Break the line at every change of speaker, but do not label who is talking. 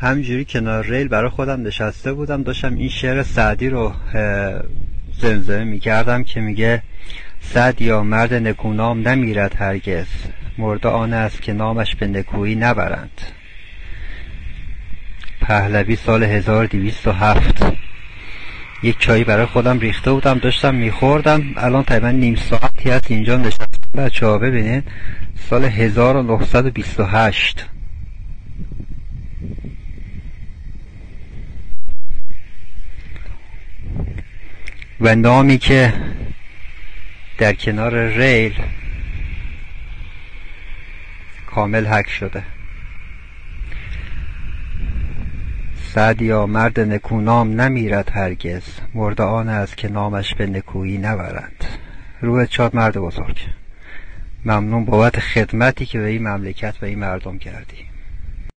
همینجوری کنار ریل برای خودم نشسته بودم، داشتم این شعر سعدی رو زمزمه میکردم که میگه: سعدیا مرد نکونام نمیرد هرگز، مرده آن است که نامش به نکویی نبرند. پهلوی سال 1207. یک چایی برای خودم ریخته بودم، داشتم میخوردم. الان تقریبا نیم ساعتی هست اینجا نشستم. بچه ها ببینید، سال 1928. و نامی که در کنار ریل کامل حک شده: سعدیا مرد نکونام نمیرد هرگز، مرده آن است که نامش به نکویی نبرند. روحت شاد مرد بزرگ. ممنون بابت خدمتی که به این مملکت و این مردم کردی.